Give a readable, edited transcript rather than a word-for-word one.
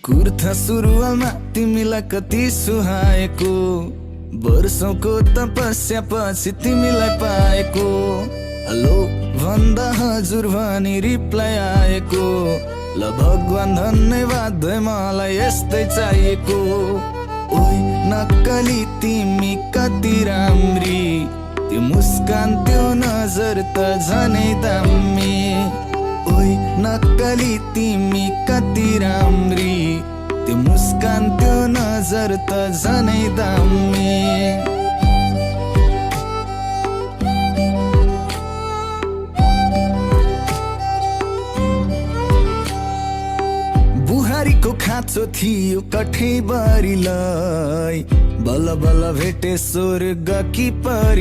कुर्था सुरुवालमा तिमीलाई कति सुहाएको, वर्षौंको तपस्या पछि तिमीलाई पाएको। हेलो भन्दा हजुर भनी रिप्लाई आएको, ल भगवान धन्यवाद मलाई यस्तै चाहिएको। ओइ नक्कली तिमी कति राम्री, त्यो मुस्कान त्यो नजर त झनै दामी। ओइ नक्कली तिमी कति राम्री, त्यो मुस्कान त्यो नजर त झनै दामी। बुहारीको खाँचो थियो कठैबरीलाई, बल्ल बल्ल भेटे स्वर्ग कि परी।